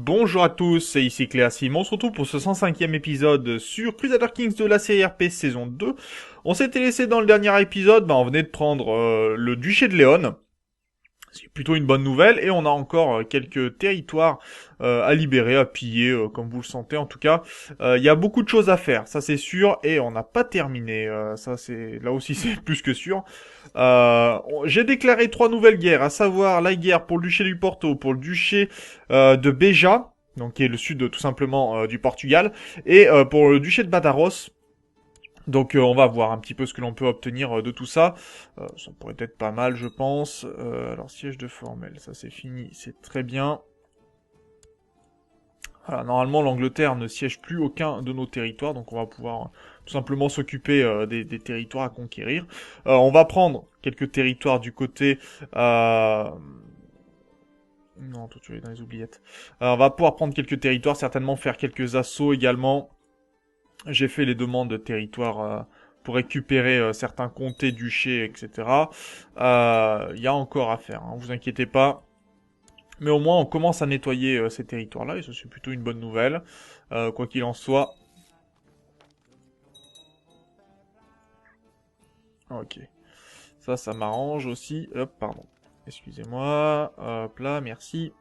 Bonjour à tous, c'est ici Cléa Simon. On se retrouve pour ce 105e épisode sur Crusader Kings de la série RP saison 2. On s'était laissé dans le dernier épisode, on venait de prendre le duché de Léon. C'est plutôt une bonne nouvelle et on a encore quelques territoires à libérer, à piller, comme vous le sentez en tout cas. Il y a beaucoup de choses à faire, ça c'est sûr, et on n'a pas terminé. Ça c'est là aussi c'est plus que sûr. J'ai déclaré 3 nouvelles guerres, à savoir la guerre pour le duché du Porto, pour le duché de Beja, donc qui est le sud tout simplement du Portugal, et pour le duché de Badajoz. Donc on va voir un petit peu ce que l'on peut obtenir de tout ça. Ça pourrait être pas mal, je pense. Alors siège de Formel, ça c'est fini, c'est très bien. Voilà, normalement l'Angleterre ne siège plus aucun de nos territoires, donc on va pouvoir tout simplement s'occuper des territoires à conquérir. On va prendre quelques territoires du côté... Non, toi tu es dans les oubliettes. On va pouvoir prendre quelques territoires, certainement faire quelques assauts également. J'ai fait les demandes de territoire pour récupérer certains comtés, duchés, etc. Il y a encore à faire, vous inquiétez pas. Mais au moins on commence à nettoyer ces territoires-là, et ça c'est plutôt une bonne nouvelle. Quoi qu'il en soit. Ok. Ça m'arrange aussi. Hop, pardon. Excusez-moi. Hop là, merci.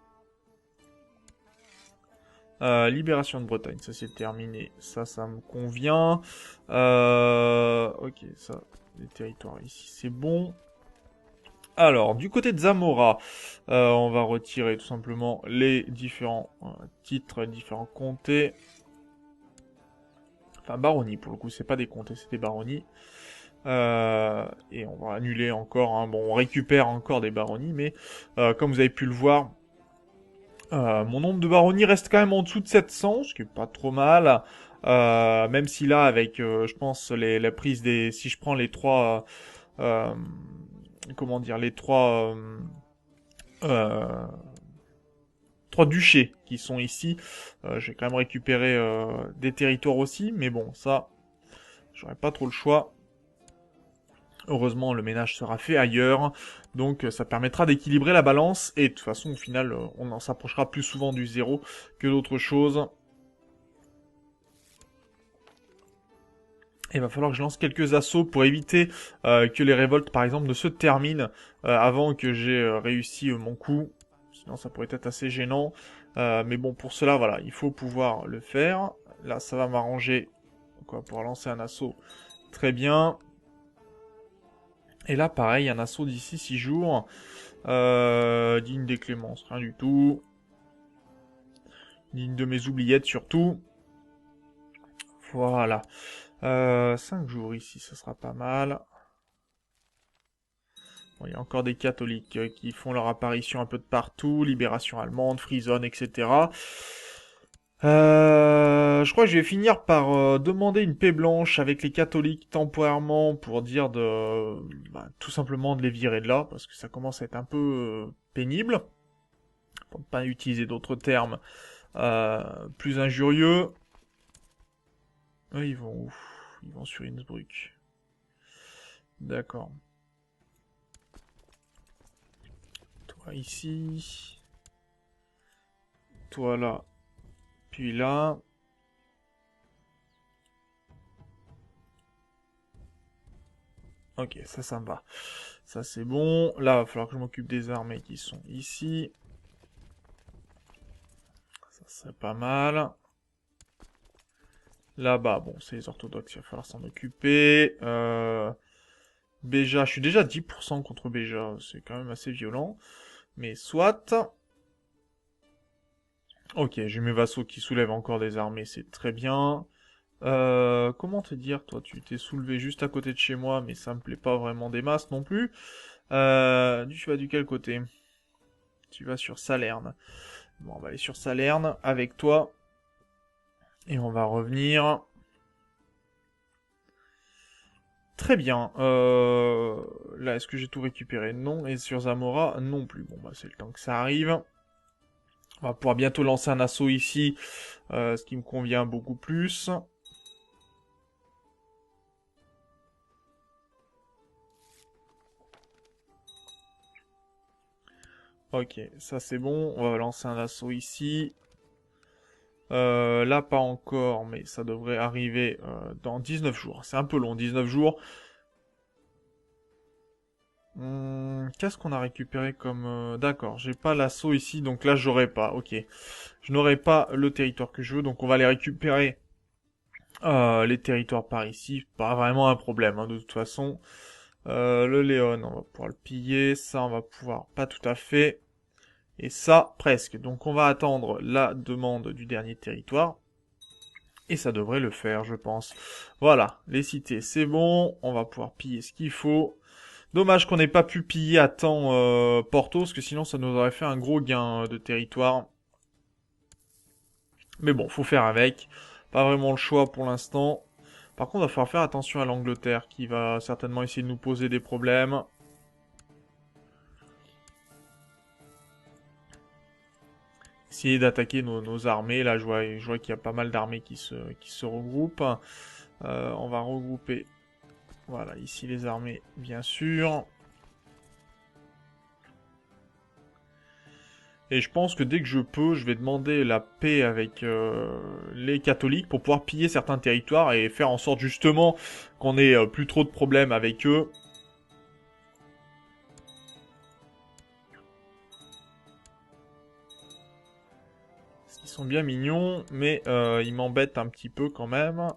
Libération de Bretagne, ça c'est terminé. Ça me convient. Ok, ça, les territoires ici, c'est bon. Alors, du côté de Zamora, on va retirer tout simplement les différents titres, différents comtés. Enfin, baronnies, pour le coup, c'est pas des comtés, c'est des baronnies. Et on va annuler encore, bon, on récupère encore des baronnies, mais comme vous avez pu le voir, mon nombre de baronnies reste quand même en dessous de 700, ce qui est pas trop mal. Même si là, avec, je pense, la prise des... Si je prends les trois... comment dire, les euh, trois duchés qui sont ici. J'ai quand même récupéré des territoires aussi, mais bon, ça, j'aurais pas trop le choix. Heureusement, le ménage sera fait ailleurs, donc ça permettra d'équilibrer la balance, et de toute façon, au final, on en s'approchera plus souvent du zéro que d'autres choses. Il va falloir que je lance quelques assauts pour éviter que les révoltes, par exemple, ne se terminent avant que j'ai réussi mon coup. Sinon, ça pourrait être assez gênant. Mais bon, pour cela, voilà, il faut pouvoir le faire. Là, ça va m'arranger. Donc, on va pouvoir lancer un assaut. Très bien. Et là, pareil, un assaut d'ici 6 jours. Digne des clémences, rien du tout. Digne de mes oubliettes, surtout. Voilà. 5 jours ici, ça sera pas mal. Bon, il y a encore des catholiques qui font leur apparition un peu de partout, libération allemande, free zone, etc. Je crois que je vais finir par demander une paix blanche avec les catholiques temporairement pour dire tout simplement de les virer de là, parce que ça commence à être un peu pénible, pour ne pas utiliser d'autres termes plus injurieux. Ils vont où? Ils vont sur Innsbruck. D'accord. Toi ici. Toi là. Puis là. Ok, ça me va. Ça c'est bon. Là, il va falloir que je m'occupe des armées qui sont ici. Ça serait pas mal. Là-bas, bon, c'est les orthodoxes, il va falloir s'en occuper. Béja, je suis déjà 10% contre Béja, c'est quand même assez violent. Mais soit. Ok, j'ai mes vassaux qui soulèvent encore des armées, c'est très bien. Comment te dire, toi, tu t'es soulevé juste à côté de chez moi, mais ça me plaît pas vraiment des masses non plus. Tu vas du quel côté? Tu vas sur Salerne. Bon, on va aller sur Salerne avec toi. Et on va revenir. Très bien. Là, est-ce que j'ai tout récupéré? Non. Et sur Zamora, non plus. Bon, bah, c'est le temps que ça arrive. On va pouvoir bientôt lancer un assaut ici, ce qui me convient beaucoup plus. Ok, ça c'est bon. On va lancer un assaut ici. Là, pas encore, mais ça devrait arriver dans 19 jours. C'est un peu long, 19 jours. Qu'est-ce qu'on a récupéré comme... D'accord, j'ai pas l'assaut ici, donc là, j'aurai pas. Ok. Je n'aurai pas le territoire que je veux, donc on va les récupérer. Les territoires par ici, pas vraiment un problème, hein, de toute façon. Le Léon, on va pouvoir le piller. Ça, on va pouvoir pas tout à fait. Et ça, presque. Donc on va attendre la demande du dernier territoire. Et ça devrait le faire, je pense. Voilà, les cités, c'est bon. On va pouvoir piller ce qu'il faut. Dommage qu'on n'ait pas pu piller à temps Porto, parce que sinon ça nous aurait fait un gros gain de territoire. Mais bon, faut faire avec. Pas vraiment le choix pour l'instant. Par contre, il va falloir faire attention à l'Angleterre, qui va certainement essayer de nous poser des problèmes. Essayer d'attaquer nos armées. Là, je vois qu'il y a pas mal d'armées qui se regroupent. On va regrouper, voilà, ici les armées, bien sûr. Et je pense que dès que je peux, je vais demander la paix avec les catholiques pour pouvoir piller certains territoires et faire en sorte justement qu'on ait plus trop de problèmes avec eux. Parce qu'ils sont bien mignons, mais ils m'embêtent un petit peu quand même.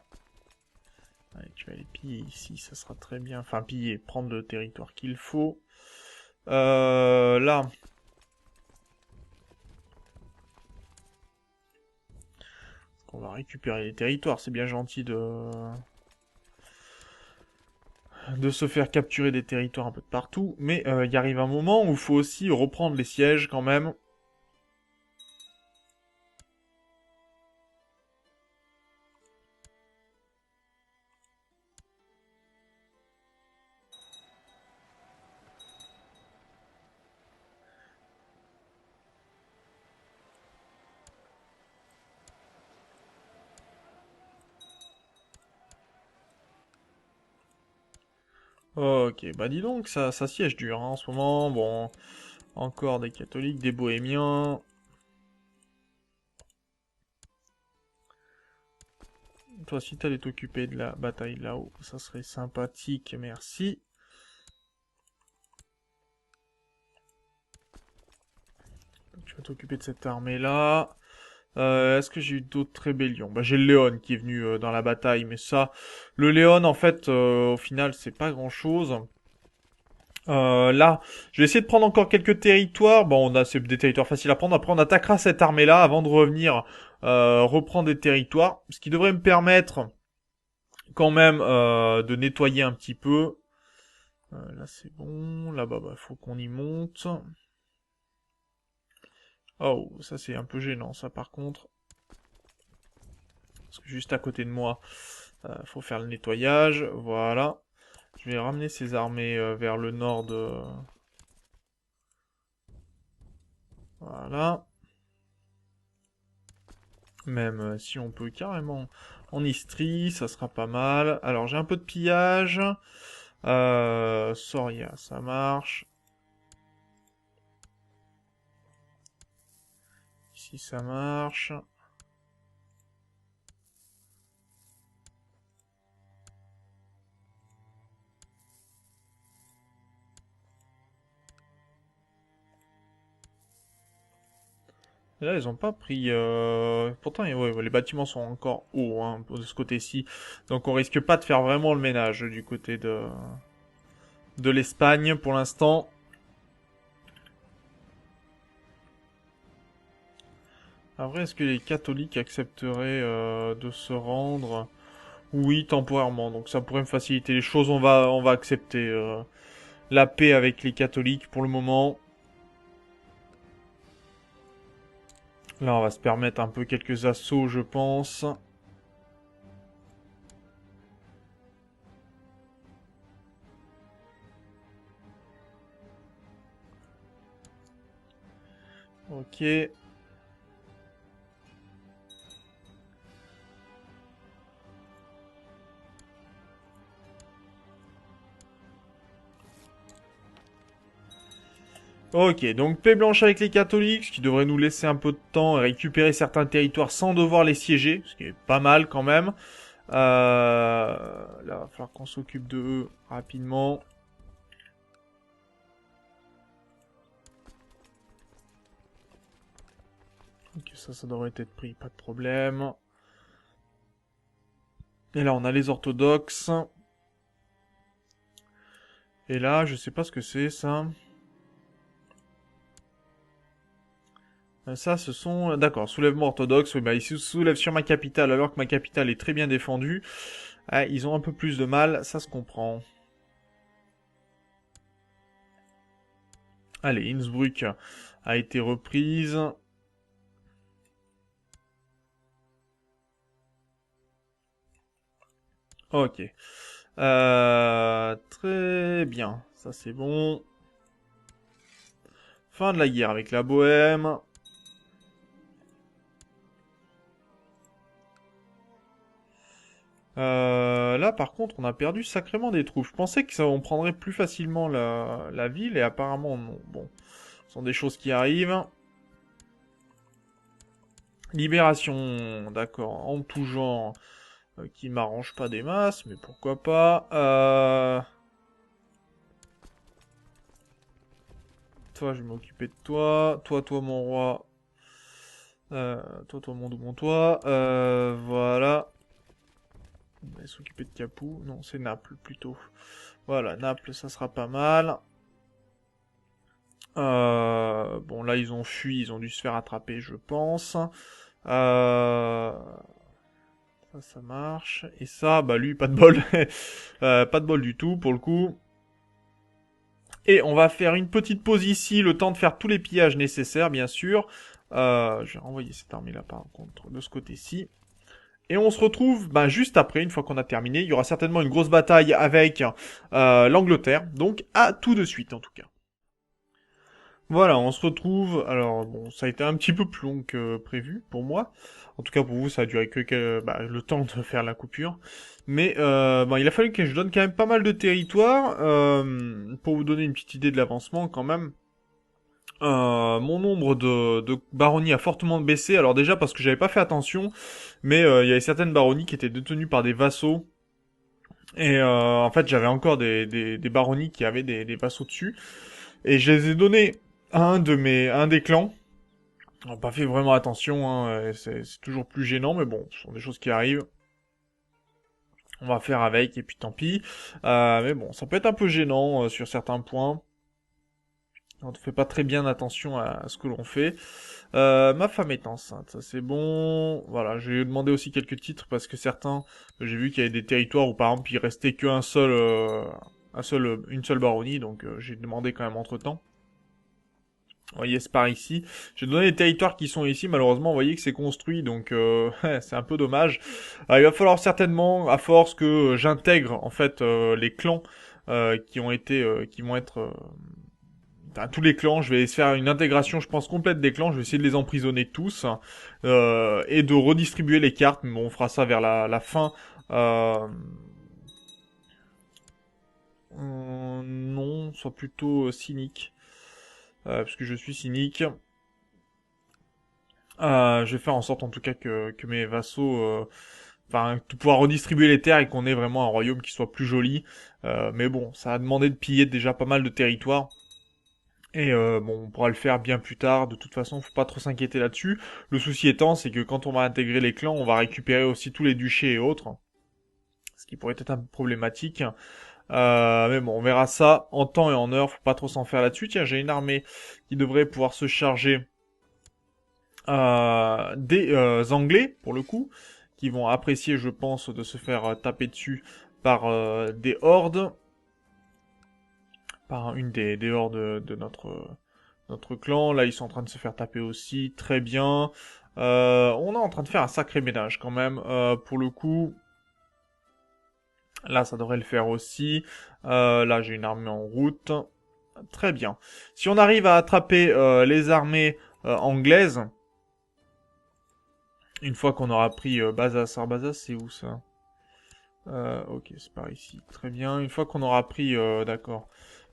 Allez, tu vas les piller ici, ça sera très bien. Enfin, piller, prendre le territoire qu'il faut. Là, on va récupérer les territoires, c'est bien gentil de se faire capturer des territoires un peu de partout, mais il arrive un moment où il faut aussi reprendre les sièges quand même. Ok, bah dis donc, ça siège dur hein, en ce moment. Bon, encore des catholiques, des bohémiens. Toi, si t'allais t'occuper de la bataille là-haut, ça serait sympathique, merci. Tu vas t'occuper de cette armée-là. Est-ce que j'ai eu d'autres rébellions? Bah, j'ai le Léon qui est venu dans la bataille, mais ça... Le Léon, en fait, au final, c'est pas grand-chose. Là, je vais essayer de prendre encore quelques territoires. Bon, c'est des territoires faciles à prendre. Après, on attaquera cette armée-là avant de revenir reprendre des territoires. Ce qui devrait me permettre quand même de nettoyer un petit peu. Là, c'est bon. Là-bas, bah, faut qu'on y monte. Oh, ça c'est un peu gênant, ça par contre. Parce que juste à côté de moi, faut faire le nettoyage. Voilà. Je vais ramener ces armées vers le nord de... Voilà. Même si on peut carrément en Istrie, ça sera pas mal. Alors j'ai un peu de pillage. Soria, ça marche. Ici ça marche. Et là, ils ont pas pris... Pourtant, ouais, les bâtiments sont encore hauts hein, de ce côté-ci. Donc on risque pas de faire vraiment le ménage du côté de l'Espagne pour l'instant. Après, est-ce que les catholiques accepteraient de se rendre? Oui, temporairement. Donc ça pourrait me faciliter les choses. On va accepter la paix avec les catholiques pour le moment. Là, on va se permettre un peu quelques assauts, je pense. Ok. Ok, donc paix blanche avec les catholiques, ce qui devrait nous laisser un peu de temps et récupérer certains territoires sans devoir les siéger, ce qui est pas mal quand même. Là, il va falloir qu'on s'occupe de eux rapidement. Ok, ça devrait être pris, pas de problème. Et là, on a les orthodoxes. Et là, je sais pas ce que c'est, ça. Ça, ce sont... D'accord, soulèvement orthodoxe. Oui, bah, ils se soulèvent sur ma capitale alors que ma capitale est très bien défendue. Ah, ils ont un peu plus de mal, ça se comprend. Allez, Innsbruck a été reprise. Ok. Très bien. Ça, c'est bon. Fin de la guerre avec la Bohème. Là, par contre, on a perdu sacrément des troupes. Je pensais que ça, on prendrait plus facilement la ville, et apparemment, non. Bon, ce sont des choses qui arrivent. Libération, d'accord, en tout genre, qui m'arrange pas des masses, mais pourquoi pas. Toi, je vais m'occuper de toi. Toi, mon roi. Toi, mon toi. Voilà. On va s'occuper de Capoue. Non, c'est Naples, plutôt. Voilà, Naples, ça sera pas mal. Bon, là, ils ont fui, ils ont dû se faire attraper, je pense. Ça marche. Et ça, bah lui, pas de bol. Pas de bol du tout, pour le coup. Et on va faire une petite pause ici, le temps de faire tous les pillages nécessaires, bien sûr. Je vais renvoyer cette armée-là, par contre, de ce côté-ci. Et on se retrouve bah, juste après, une fois qu'on a terminé. Il y aura certainement une grosse bataille avec l'Angleterre. Donc, à tout de suite, en tout cas. Voilà, on se retrouve. Alors, bon, ça a été un petit peu plus long que prévu pour moi. En tout cas, pour vous, ça a duré que bah, le temps de faire la coupure. Mais bon, il a fallu que je donne quand même pas mal de territoire pour vous donner une petite idée de l'avancement quand même. Mon nombre de baronnies a fortement baissé. Alors déjà parce que j'avais pas fait attention, mais il y avait certaines baronnies qui étaient détenues par des vassaux. Et en fait, j'avais encore des baronnies qui avaient des vassaux dessus. Et je les ai donnés à un des clans. On n'a pas fait vraiment attention, hein, c'est toujours plus gênant, mais bon, ce sont des choses qui arrivent. On va faire avec, et puis tant pis. Mais bon, ça peut être un peu gênant sur certains points. On ne fait pas très bien attention à ce que l'on fait. Ma femme est enceinte, ça c'est bon. Voilà, j'ai demandé aussi quelques titres parce que certains, j'ai vu qu'il y avait des territoires où par exemple il restait qu'un seul, une seule baronnie, donc j'ai demandé quand même entre temps. Vous voyez, c'est par ici. J'ai donné les territoires qui sont ici. Malheureusement, vous voyez que c'est construit, donc c'est un peu dommage. Il va falloir certainement, à force que j'intègre en fait les clans qui vont être tous les clans. Je vais faire une intégration, je pense, complète des clans. Je vais essayer de les emprisonner tous et de redistribuer les cartes. Mais bon, on fera ça vers la fin. Non, soit plutôt cynique. Parce que je suis cynique. Je vais faire en sorte en tout cas que mes vassaux, enfin, de pouvoir redistribuer les terres et qu'on ait vraiment un royaume qui soit plus joli. Mais bon, ça a demandé de piller déjà pas mal de territoires. Et bon, on pourra le faire bien plus tard. De toute façon, faut pas trop s'inquiéter là-dessus. Le souci étant, c'est que quand on va intégrer les clans, on va récupérer aussi tous les duchés et autres, ce qui pourrait être un peu problématique. Mais bon, on verra ça en temps et en heure. Faut pas trop s'en faire là-dessus. Tiens, j'ai une armée qui devrait pouvoir se charger des Anglais, pour le coup, qui vont apprécier, je pense, de se faire taper dessus par des hordes, par une des hordes de notre clan. Là, ils sont en train de se faire taper aussi, très bien. On est en train de faire un sacré ménage quand même, pour le coup. Là, ça devrait le faire aussi. Là, j'ai une armée en route. Très bien. Si on arrive à attraper les armées anglaises, une fois qu'on aura pris Bazas. Alors Bazas, c'est où ça? Ok, c'est par ici. Très bien. Une fois qu'on aura pris, d'accord,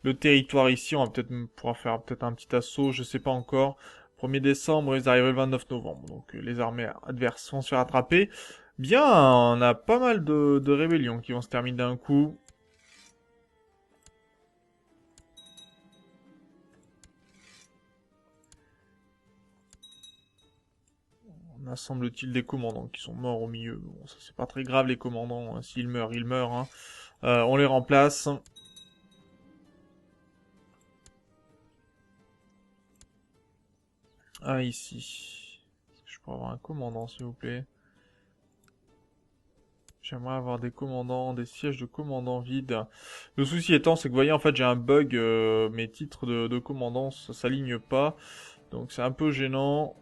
le territoire ici. On va peut-être pouvoir faire peut-être un petit assaut, je sais pas encore. 1er décembre, ils arrivent le 29 novembre. Donc les armées adverses vont se faire attraper. Bien, on a pas mal de rébellions qui vont se terminer d'un coup. On a semble-t-il des commandants qui sont morts au milieu. Bon, ça c'est pas très grave les commandants. Hein. S'ils meurent, ils meurent. Hein. On les remplace. Ah, ici. Est-ce que je peux avoir un commandant, s'il vous plaît? J'aimerais avoir des commandants, des sièges de commandants vides. Le souci étant, c'est que vous voyez, en fait, j'ai un bug. Mes titres de commandant, ça s'aligne pas. Donc c'est un peu gênant.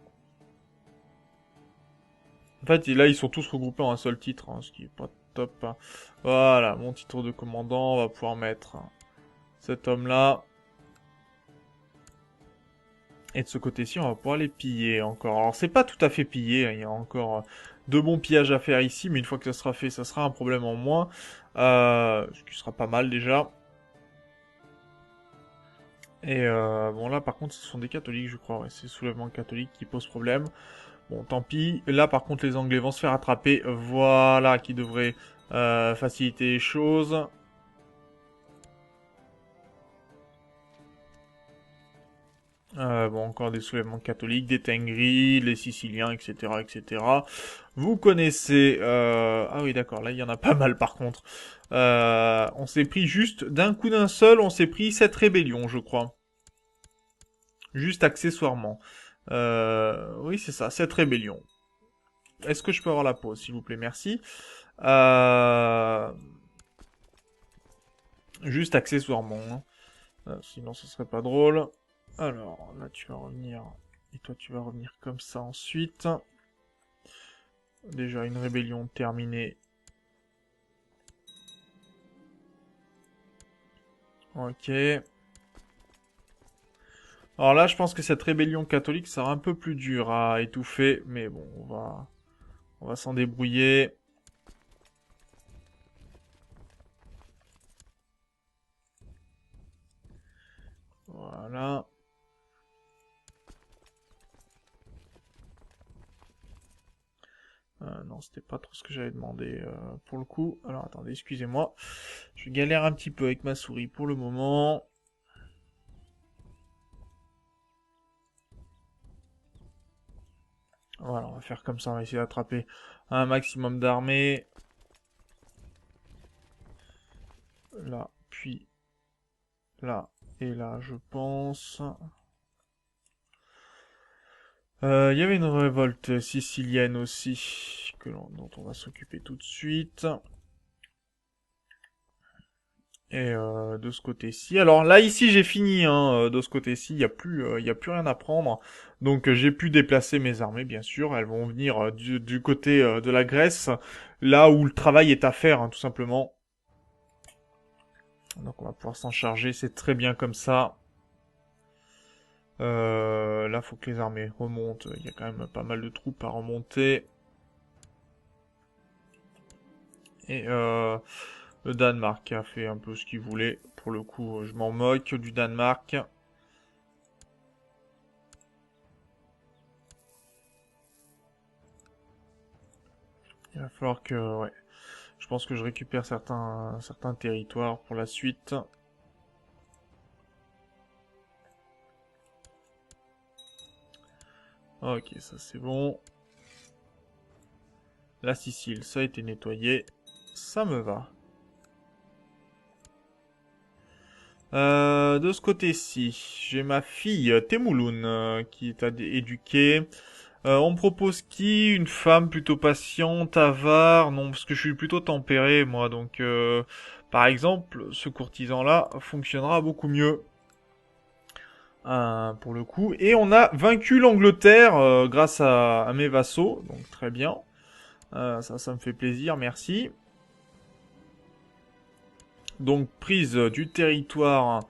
En fait, là, ils sont tous regroupés en un seul titre, hein, ce qui est pas top. Hein. Voilà, mon titre de commandant, on va pouvoir mettre cet homme-là. Et de ce côté-ci, on va pouvoir les piller encore. Alors, c'est pas tout à fait pillé, hein, il y a encore de bons pillages à faire ici, mais une fois que ça sera fait, ça sera un problème en moins. Ce qui sera pas mal déjà. Et bon, là, par contre, ce sont des catholiques, je crois. Ouais, c'est le soulèvement catholique qui pose problème. Bon, tant pis. Là, par contre, les Anglais vont se faire attraper. Voilà, qui devrait faciliter les choses. Bon, encore des soulèvements catholiques, des Tengris, les Siciliens, etc., etc. Vous connaissez... Ah oui, d'accord, là, il y en a pas mal, par contre. On s'est pris juste, d'un coup d'un seul, on s'est pris cette rébellion, je crois. Juste accessoirement. Oui, c'est ça, cette rébellion. Est-ce que je peux avoir la pause, s'il vous plaît? Merci. Juste accessoirement. Hein. Sinon, ce serait pas drôle. Alors, là, tu vas revenir. Et toi, tu vas revenir comme ça ensuite. Déjà, une rébellion terminée. Ok. Alors là, je pense que cette rébellion catholique sera un peu plus dure à étouffer. Mais bon, on va s'en débrouiller. Voilà. Non, c'était pas trop ce que j'avais demandé pour le coup. Alors attendez, excusez-moi. Je galère un petit peu avec ma souris pour le moment. Voilà, on va faire comme ça, on va essayer d'attraper un maximum d'armées. Là, puis là et là, je pense. Il y avait une révolte sicilienne aussi, dont on va s'occuper tout de suite. Et de ce côté-ci. Alors là, ici, j'ai fini. Hein, de ce côté-ci, il y a plus rien à prendre. Donc j'ai pu déplacer mes armées, bien sûr. Elles vont venir du côté de la Grèce, là où le travail est à faire, hein, tout simplement. Donc on va pouvoir s'en charger. C'est très bien comme ça. Là, faut que les armées remontent. Il y a quand même pas mal de troupes à remonter. Et le Danemark a fait un peu ce qu'il voulait. Pour le coup, je m'en moque du Danemark. Il va falloir que... Ouais. Je pense que je récupère certains territoires pour la suite. Ok, ça c'est bon. La Sicile, ça a été nettoyé. Ça me va. De ce côté-ci, j'ai ma fille Temouloun qui est éduquée. On me propose qui? Une femme plutôt patiente, avare? Non, parce que je suis plutôt tempéré, moi. Donc, par exemple, ce courtisan-là fonctionnera beaucoup mieux. Pour le coup. Et on a vaincu l'Angleterre grâce à mes vassaux. Donc, très bien. Ça me fait plaisir, merci. Donc, prise du territoire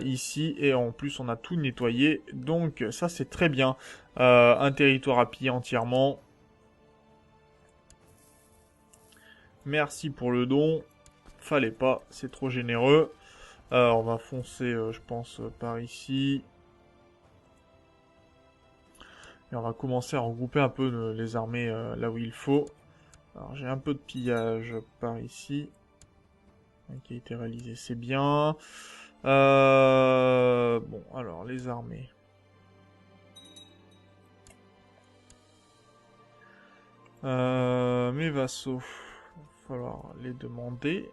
ici. Et en plus, on a tout nettoyé. Donc, ça, c'est très bien. Un territoire à piller entièrement. Merci pour le don. Fallait pas, c'est trop généreux. On va foncer, je pense, par ici. Et on va commencer à regrouper un peu les armées là où il faut. Alors j'ai un peu de pillage par ici. Qui a été réalisé, c'est bien. Bon, alors les armées. Mes vassaux, il va falloir les demander.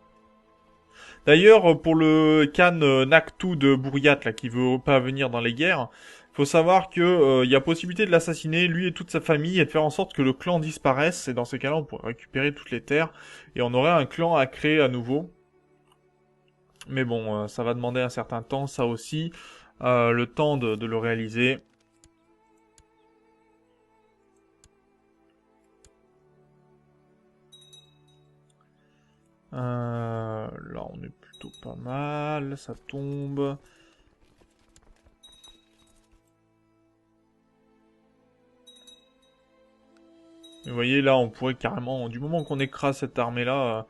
D'ailleurs, pour le Khan Naktu de Bouriat, là, qui veut pas venir dans les guerres, faut savoir que il y a possibilité de l'assassiner, lui et toute sa famille, et de faire en sorte que le clan disparaisse. Et dans ces cas-là, on pourrait récupérer toutes les terres, et on aurait un clan à créer à nouveau. Mais bon, ça va demander un certain temps, ça aussi, le temps de le réaliser. Là, on est plutôt pas mal, ça tombe. Vous voyez, là, on pourrait carrément, du moment qu'on écrase cette armée-là,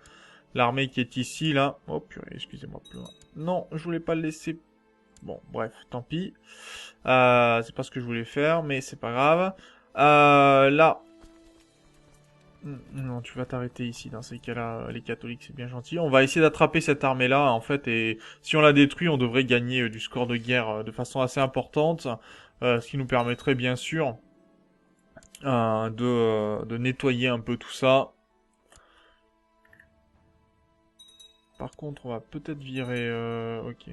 l'armée qui est ici, là... Oh, purée, excusez-moi. Non, je voulais pas le laisser... Bon, bref, tant pis. C'est pas ce que je voulais faire, mais c'est pas grave. Là... Non, tu vas t'arrêter ici, dans ces cas-là, les catholiques, c'est bien gentil. On va essayer d'attraper cette armée-là, en fait, et si on la détruit, on devrait gagner du score de guerre de façon assez importante, ce qui nous permettrait, bien sûr, de nettoyer un peu tout ça. Par contre, on va peut-être virer... ok.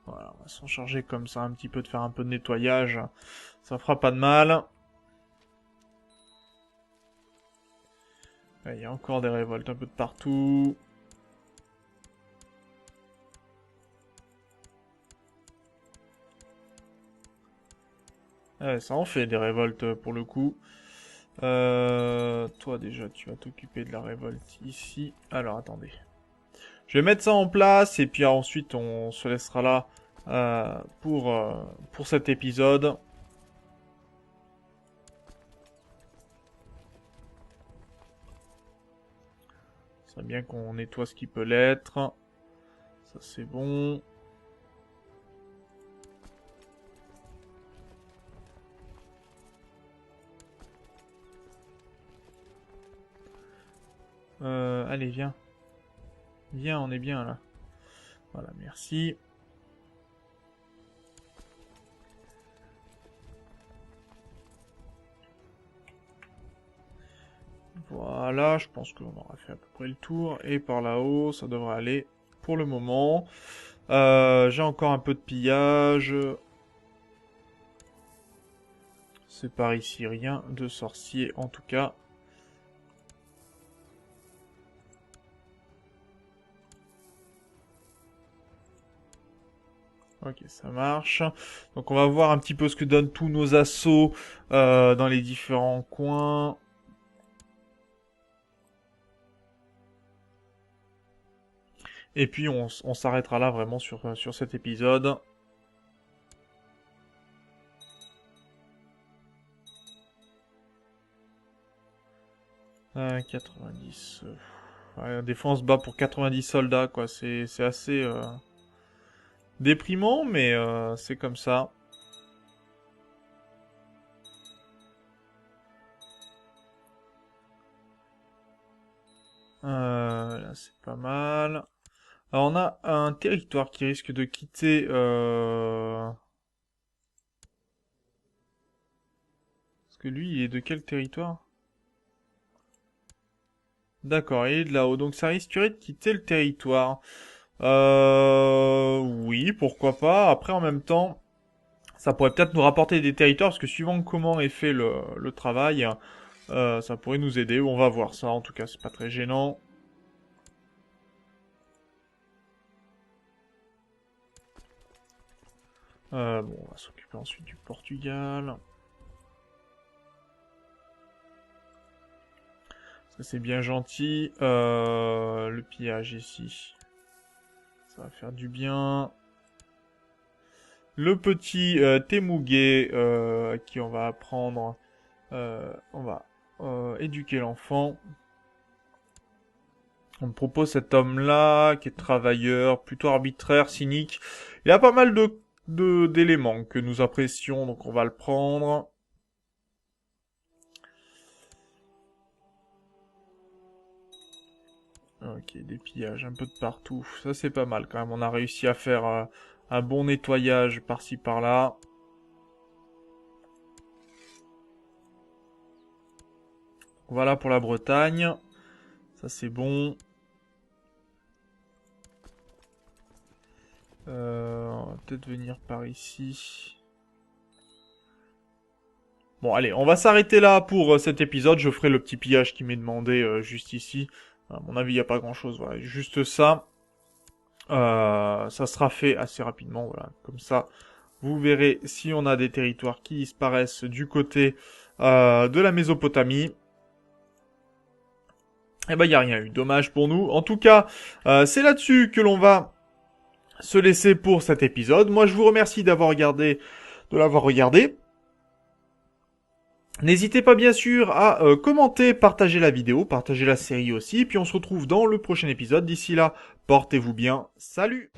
Voilà, on va s'en charger comme ça un petit peu de faire un peu de nettoyage. Ça fera pas de mal. Il y a encore des révoltes un peu de partout. Ouais, ça en fait des révoltes pour le coup. Toi déjà, tu vas t'occuper de la révolte ici. Alors attendez. Je vais mettre ça en place et puis ensuite on se laissera là pour cet épisode. C'est bien qu'on nettoie ce qui peut l'être. Ça c'est bon. Allez, viens. Viens, on est bien là. Voilà, merci. Voilà, je pense qu'on aura fait à peu près le tour. Et par là-haut, ça devrait aller pour le moment. J'ai encore un peu de pillage. C'est par ici, rien de sorcier en tout cas. Ok, ça marche. Donc on va voir un petit peu ce que donnent tous nos assauts dans les différents coins. Et puis on s'arrêtera là vraiment sur cet épisode. 90. Ouais, défense bas pour 90 soldats, quoi. C'est assez déprimant, mais c'est comme ça. Là, c'est pas mal. Alors, on a un territoire qui risque de quitter... Parce que lui, il est de quel territoire? D'accord, il est de là-haut. Donc, ça risquerait de quitter le territoire. Oui, pourquoi pas. Après, en même temps, ça pourrait peut-être nous rapporter des territoires, parce que suivant comment est fait le travail, ça pourrait nous aider. On va voir ça, en tout cas, c'est pas très gênant. Bon, on va s'occuper ensuite du Portugal. Ça, c'est bien gentil. Le pillage ici. Ça va faire du bien. le petit Temuge qui on va apprendre. On va éduquer l'enfant. On me propose cet homme-là, qui est travailleur, plutôt arbitraire, cynique. Il a pas mal d'éléments que nous apprécions, donc on va le prendre. Ok, des pillages un peu de partout. Ça, c'est pas mal quand même. On a réussi à faire un bon nettoyage par-ci par-là. Voilà pour la Bretagne. Ça, c'est bon. On va peut-être venir par ici. Bon, allez, on va s'arrêter là pour cet épisode. Je ferai le petit pillage qui m'est demandé juste ici. À mon avis, il n'y a pas grand-chose. Voilà, juste ça. Ça sera fait assez rapidement. Voilà, comme ça, vous verrez si on a des territoires qui disparaissent du côté de la Mésopotamie. Eh ben, il n'y a rien eu. Dommage pour nous. En tout cas, c'est là-dessus que l'on va se laisser pour cet épisode. Moi, je vous remercie de l'avoir regardé. N'hésitez pas bien sûr à commenter, partager la vidéo, partager la série aussi. Puis on se retrouve dans le prochain épisode. D'ici là, portez-vous bien. Salut!